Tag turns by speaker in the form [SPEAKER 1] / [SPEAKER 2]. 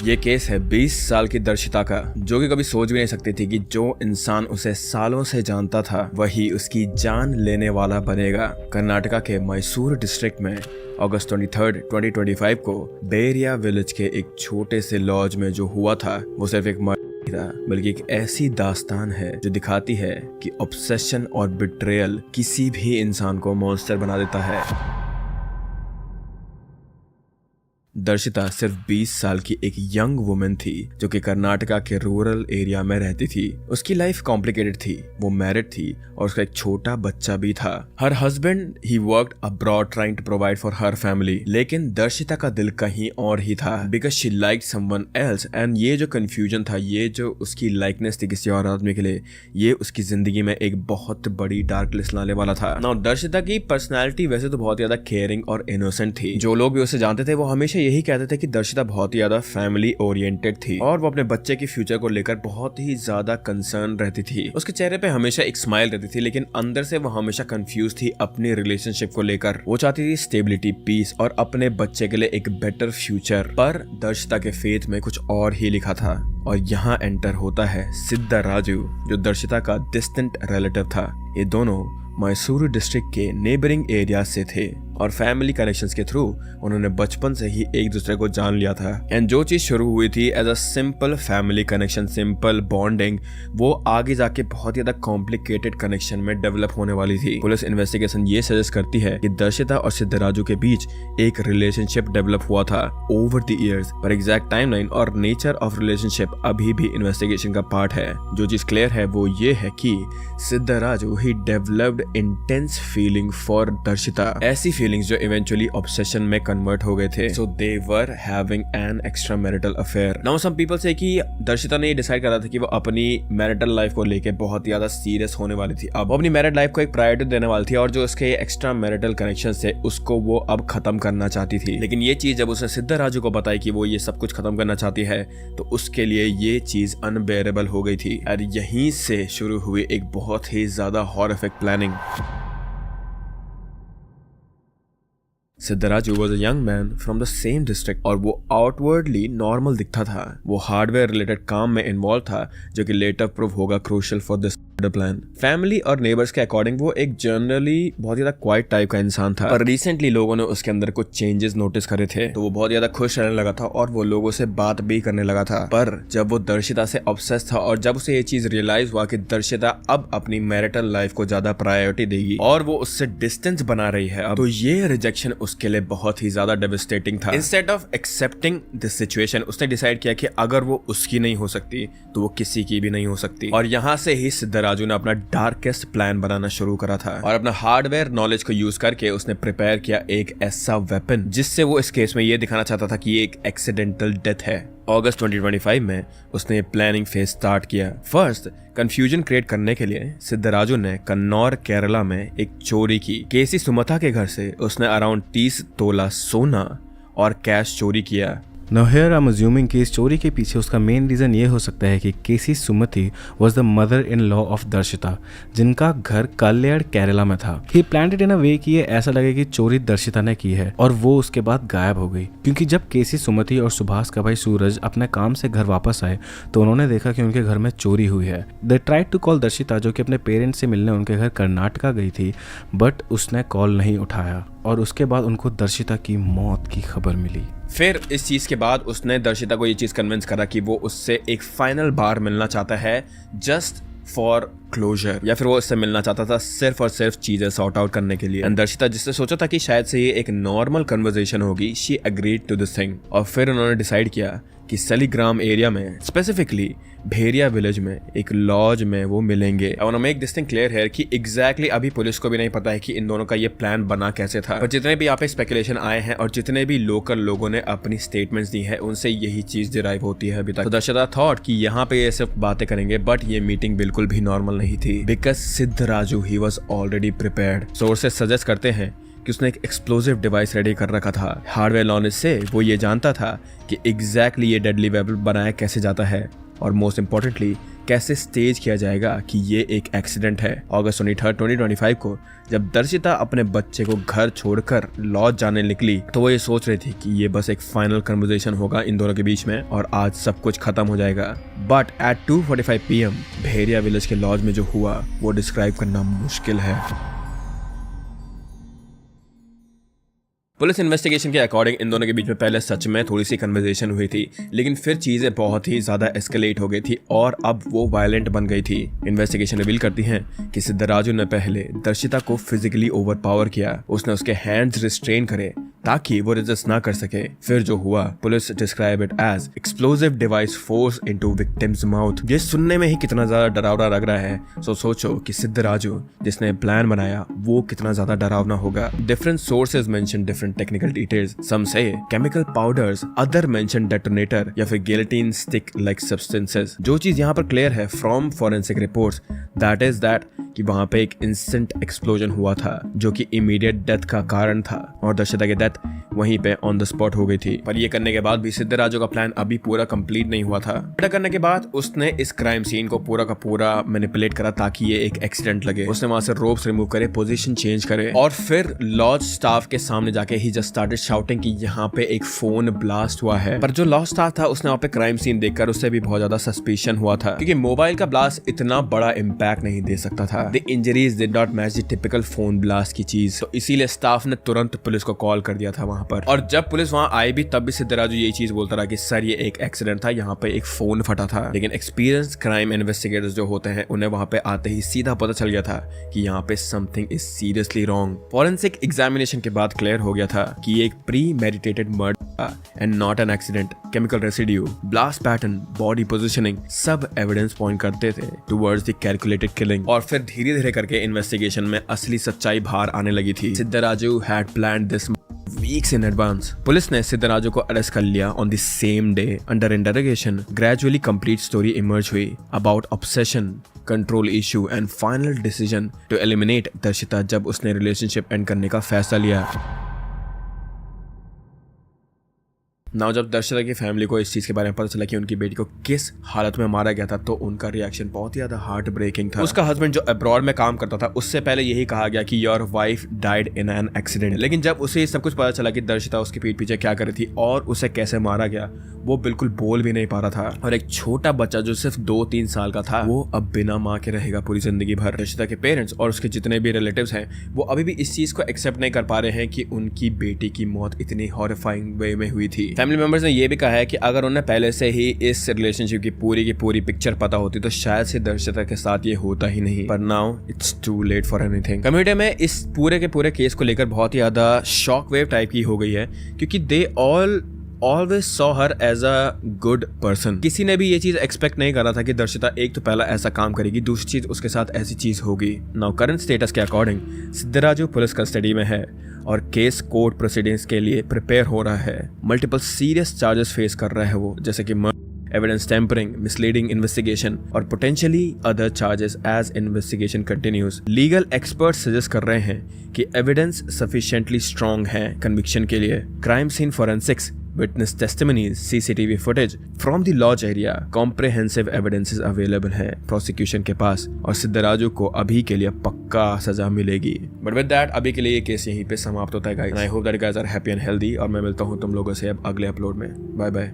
[SPEAKER 1] ये केस है 20 साल की दर्शिता का, जो कि कभी सोच भी नहीं सकती थी कि जो इंसान उसे सालों से जानता था वही उसकी जान लेने वाला बनेगा। कर्नाटका के मैसूर डिस्ट्रिक्ट में अगस्त 23, 2025 को बेरिया विलेज के एक छोटे से लॉज में जो हुआ था वो सिर्फ एक मर्डर था, बल्कि एक ऐसी दास्तान है जो दिखाती है कि ऑब्सेशन और बिट्रेयल किसी भी इंसान को मॉन्स्टर बना देता है। दर्शिता सिर्फ 20 साल की एक यंग वुमेन थी जो कि कर्नाटका के रूरल एरिया में रहती थी। उसकी लाइफ कॉम्प्लिकेटेड थी, वो मैरिड थी और उसका एक छोटा बच्चा भी था। Her husband he worked abroad trying to provide for her family, लेकिन दर्शिता का दिल कहीं और ही था because she liked someone else. And ये जो कंफ्यूजन था, ये जो उसकी लाइकनेस थी किसी और आदमी के लिए, ये उसकी जिंदगी में एक बहुत बड़ी डार्क लिस्ट लाने वाला था। नाउ दर्शिता की पर्सनैलिटी वैसे तो बहुत ज्यादा केयरिंग और इनोसेंट थी। जो लोग भी उसे जानते थे वो हमेशा यही कहते थे कि दर्शिता बहुत ही ज्यादा फैमिली ओरिएंटेड थी और वो अपने बच्चे की फ्यूचर को लेकर बहुत ही ज्यादा कंसर्न रहती थी। उसके चेहरे पे हमेशा एक स्माइल रहती थी, लेकिन अंदर से वो हमेशा कंफ्यूज थी अपनी रिलेशनशिप को लेकर। वो चाहती थी स्टेबिलिटी, पीस और अपने बच्चे के लिए एक बेटर फ्यूचर। पर दर्शिता के फेथ में कुछ और ही लिखा था और यहाँ एंटर होता है सिद्धाराजू, जो दर्शिता का डिस्टेंट रिलेटिव था। ये दोनों मैसूर डिस्ट्रिक्ट के नेबरिंग एरिया से थे और फैमिली कनेक्शंस के थ्रू उन्होंने बचपन से ही एक दूसरे को जान लिया था। एंड जो चीज शुरू हुई थी as a simple family connection, simple bonding, वो आगे जाके बहुत ज्यादा कॉम्प्लिकेटेड कनेक्शन में डेवलप होने वाली थी। पुलिस इन्वेस्टिगेशन ये सजेस्ट करती है कि दर्शिता और सिद्धाराजू के बीच एक रिलेशनशिप डेवलप हुआ था ओवर द इयर्स, पर एग्जैक्ट टाइमलाइन और नेचर ऑफ रिलेशनशिप अभी भी इन्वेस्टिगेशन का पार्ट है। जो चीज क्लियर है वो ये है कि सिद्धाराजू he developed intense feeling for दर्शिता, ऐसी फीलिंग्स जो इवेंचुअली ऑब्सेशन में कन्वर्ट हो गए थे। So they were having an extra marital affair. Now some people say कि दर्शिता ने डिसाइड करा था कि वो अपनी मैरिटल लाइफ को लेके बहुत ज्यादा सीरियस होने वाली थी। अब वो अपनी मैरिड लाइफ को एक प्रायोरिटी देने वाली थी और जो उसके एक्स्ट्रा मैरिटल कनेक्शन थे उसको वो अब खत्म करना चाहती थी। लेकिन ये चीज जब उसने सिद्धाराजू को बताई कि वो ये सब कुछ खत्म करना चाहती है तो उसके लिए ये चीज अनबेरेबल हो गई थी। और यहीं से शुरू हुई एक बहुत ही ज्यादा horrific planning. Siddharaju was a young man from the same district और वो आउटवर्डली नॉर्मल दिखता था। वो हार्डवेयर रिलेटेड काम में इन्वॉल्व था जो कि लेटर प्रूव होगा crucial for this plan. Family और नेबर्स के अकॉर्डिंग वो एक जनरली बहुत ज्यादा क्वाइट टाइप का इंसान था, पर रिसेंटली लोगों ने उसके अंदर कुछ चेंजेस नोटिस करे थे तो वो बहुत ज्यादा खुश रहने लगा था और वो लोगों से बात भी करने लगा था। पर जब वो दर्शिता से ऑब्सेस था और जब उसे ये चीज रियलाइज हुआ कि दर्शिता अब अपनी मैरिटल लाइफ को ज्यादा प्रायोरिटी देगी और वो उससे डिस्टेंस बना रही है अब, तो ये रिजेक्शन उसके लिए बहुत ही ज्यादा डेविस्टेटिंग था। Instead of accepting this situation उसने डिसाइड किया कि अगर वो उसकी नहीं हो सकती तो वो किसी की भी नहीं हो सकती। और यहाँ से ही सिद्धाराजू ने अपना डार्केस्ट प्लान बनाना शुरू करा था और अपना हार्डवेयर नॉलेज को यूज करके उसने प्रिपेयर किया एक ऐसा वेपन जिससे वो इस केस में ये दिखाना चाहता था कि ये एक एक्सीडेंटल डेथ है। अगस्त 2025 में उसने प्लानिंग फेज स्टार्ट किया। फर्स्ट कंफ्यूजन क्रिएट करने के लिए सिद्धाराजू ने कन्नौर केरला में एक चोरी की। केसी सुमथा के घर से उसने अराउंड 30 तोला सोना और कैश चोरी किया।
[SPEAKER 2] Now here I'm assuming कि इस चोरी के पीछे उसका मेन रीज़न ये हो सकता है कि केसी सुमति was the mother in law of दर्शिता, जिनका घर कल्याण केरला में था। He planned it in a way कि ये ऐसा लगे कि चोरी दर्शिता ने की है और वो उसके बाद गायब हो गई। क्योंकि जब केसी सुमति और सुभाष का भाई सूरज अपने काम से घर वापस आए तो उन्होंने देखा कि उनके घर में चोरी हुई है। They tried to call दर्शिता, जो कि अपने पेरेंट्स से मिलने उनके घर कर्नाटका गई थी, बट उसने कॉल नहीं उठाया और उसके बाद उनको दर्शिता की मौत की खबर मिली।
[SPEAKER 1] फिर इस चीज के बाद उसने दर्शिता को ये चीज कन्विंस करा कि वो उससे एक फाइनल बार मिलना चाहता है जस्ट फॉर क्लोजर, या फिर वो उससे मिलना चाहता था सिर्फ और सिर्फ चीजें सॉर्ट आउट करने के लिए। एंड दर्शिता जिससे सोचा था कि शायद से ये एक नॉर्मल कन्वर्सेशन होगी, she agreed to this thing. और फिर उन्होंने डिसाइड किया कि सलीग्राम एरिया में, स्पेसिफिकली भेरिया विलेज में एक लॉज में वो मिलेंगे। और मेक दिस थिंग क्लियर है कि एग्जैक्टली अभी पुलिस को भी नहीं पता है कि इन दोनों का ये प्लान बना कैसे था, पर जितने भी यहाँ पे स्पेकुलेशन आए हैं और जितने भी लोकल लोगों ने अपनी स्टेटमेंट्स दी है उनसे यही चीज डिराइव होती है अभी तक। तो दर्शिता थॉट कि यहाँ पे ये सिर्फ बातें करेंगे, बट ये मीटिंग बिल्कुल भी नॉर्मल नहीं थी बिकॉज सिद्धाराजू ही was already prepared. Sources suggest करते हैं कि उसने एक एक्सप्लोसिव डिवाइस रेडी कर रखा था। हार्डवेयर नॉलेज से वो ये जानता था कि एग्जैक्टली ये डेडली वेपन बनाया कैसे जाता है और मोस्ट इम्पोर्टेंटली कैसे स्टेज किया जाएगा कि ये एक एक्सीडेंट है। अगस्त 23, 2025 को जब दर्शिता अपने बच्चे को घर छोड़कर लॉज जाने निकली तो वो ये सोच रही थी कि ये बस एक फाइनल कन्वर्सेशन होगा इन दोनों के बीच में और आज सब कुछ खत्म हो जाएगा। बट एट 2:45 PM भेरिया विलेज के लॉज में जो हुआ वो डिस्क्राइब करना मुश्किल है। पुलिस इन्वेस्टिगेशन के अकॉर्डिंग इन दोनों के बीच में पहले सच में थोड़ी सी कन्वर्सेशन हुई थी, लेकिन फिर चीजें बहुत ही ज्यादा एस्केलेट हो गई थी और अब वो वायलेंट बन गई थी। इन्वेस्टिगेशन रिवील करती है कि सिद्धराजू ने पहले दर्शिता को फिजिकली ओवरपावर किया। उसने उसके हैंड्स रिस्ट्रेन करे ताकि वो रेजिस्ट ना कर सके। फिर जो हुआ, police describe it as explosive device force into victims mouth. ये सुनने में ही कितना ज्यादा डरावना लग रहा है। सोचो कि सिद्धराजू जिसने प्लान बनाया वो कितना ज्यादा डरावना होगा। Different sources mention different technical details. Some say chemical powders, other mention detonator या फिर गिलोटिन स्टिक लाइक सब्सटेंसेस। जो चीज यहाँ पर क्लियर है from forensic reports that is that कि वहां पे एक इंस्टेंट एक्सप्लोजन हुआ था जो कि इमीडिएट डेथ का कारण था और दर्शिता की डेथ वहीं पे ऑन द स्पॉट हो गई थी। पर ये करने के बाद भी सिद्धराजू का प्लान अभी पूरा कंप्लीट नहीं हुआ था। ऐसा करने के बाद उसने इस क्राइम सीन को पूरा का पूरा मैनिपुलेट करा ताकि ये एक एक्सीडेंट लगे। उसने वहां से रोप्स रिमूव करे, पोजीशन चेंज करे और फिर लॉज स्टाफ के सामने जाके ही जस्ट स्टार्टेड शाउटिंग कि यहाँ पे एक फोन ब्लास्ट हुआ है। पर जो लॉज स्टाफ था उसने वहाँ पे क्राइम सीन देखकर उससे भी बहुत ज्यादा सस्पिशन हुआ था क्योंकि मोबाइल का ब्लास्ट इतना बड़ा इम्पैक्ट नहीं दे सकता था। The injuries did not match the typical phone blast की चीज, तो इसीलिए स्टाफ ने तुरंत पुलिस को कॉल कर दिया था वहां पर। और जब पुलिस वहां आई भी तब भी सिद्धराजू यही चीज बोलता रहा कि सर ये एक एक्सीडेंट था, यहाँ पे एक फोन फटा था। लेकिन एक्सपीरियंस क्राइम इन्वेस्टिगेटर्स जो होते हैं उन्हें वहां पे आते ही सीधा पता चल गया था कि यहाँ पे something is seriously wrong. Forensic examination के बाद क्लियर हो गया था कि ये एक pre meditated murder and not an accident. Chemical residue, blast pattern, body positioning सब एविडेंस पॉइंट करते थे टुवर्ड्स द कैलकुलेटेड किलिंग। और फिर धीरे धीरे करके इन्वेस्टिगेशन में असली सच्चाई बाहर आने लगी थी। Siddharaju had planned this weeks in advance. Police ने सिद्धराजू को अरेस्ट कर लिया on the same day. Under interrogation gradually complete story emerge हुई about obsession, control issue and final decision to eliminate Darshita जब उसने रिलेशनशिप एंड करने का फैसला लिया। नाउ जब दर्शिता की फैमिली को इस चीज के बारे में पता चला कि उनकी बेटी को किस हालत में मारा गया था तो उनका रिएक्शन बहुत ही ज्यादा हार्ट ब्रेकिंग था। उसका हस्बैंड जो अब्रॉड में काम करता था उससे पहले यही कहा गया कि your wife died in an accident. लेकिन जब उसे सब कुछ पता चला कि दर्शिता उसके पीठ पीछे क्या कर रही थी और उसे कैसे मारा गया, वो बिल्कुल बोल भी नहीं पा रहा था। और एक छोटा बच्चा जो सिर्फ 2-3 साल का था वो अब बिना माँ के रहेगा पूरी जिंदगी भर। दर्शिता के पेरेंट्स और उसके जितने भी रिलेटिव्स हैं वो अभी भी इस चीज को एक्सेप्ट नहीं कर पा रहे हैं कि उनकी बेटी की मौत इतनी हॉरिफाइंग वे में हुई थी। फैमिली मेंबर्स ने ये भी कहा है कि अगर उन्हें पहले से ही इस रिलेशनशिप की पूरी पिक्चर पता होती तो शायद से दर्शिता के साथ ये होता ही नहीं। पर now it's too late for anything. Community में इस पूरे के पूरे केस को लेकर बहुत ही ज्यादा शॉक वेव टाइप की हो गई है क्योंकि they always saw her as a good person. किसी ने भी ये चीज एक्सपेक्ट नहीं करा था कि दर्शिता एक तो पहला ऐसा काम करेगी, दूसरी चीज उसके साथ ऐसी चीज होगी। नाउ करंट स्टेटस के अकॉर्डिंग सिद्धराजू पुलिस कस्टडी में है और केस कोर्ट प्रोसीडिंग्स के लिए प्रिपेयर हो रहा है। मल्टीपल सीरियस चार्जेस फेस कर रहा है वो, जैसे कि एविडेंस टेम्परिंग, मिसलीडिंग इन्वेस्टिगेशन और potentially other charges as investigation continues. Legal experts suggest कर रहे हैं कि एविडेंस सफिशिएंटली स्ट्रॉन्ग है कन्विक्शन के लिए। Crime scene forensics, witness testimonies, CCTV footage from the lodge area, comprehensive evidences available है prosecution के पास और सिद्धराजू को अभी के लिए पक्का सजा मिलेगी। बट विद दैट अभी के लिए ये केस यहीं पे समाप्त होता है guys. I hope that you guys are happy and healthy और मैं मिलता हूँ तुम लोगों से अब अगले अपलोड में। Bye bye.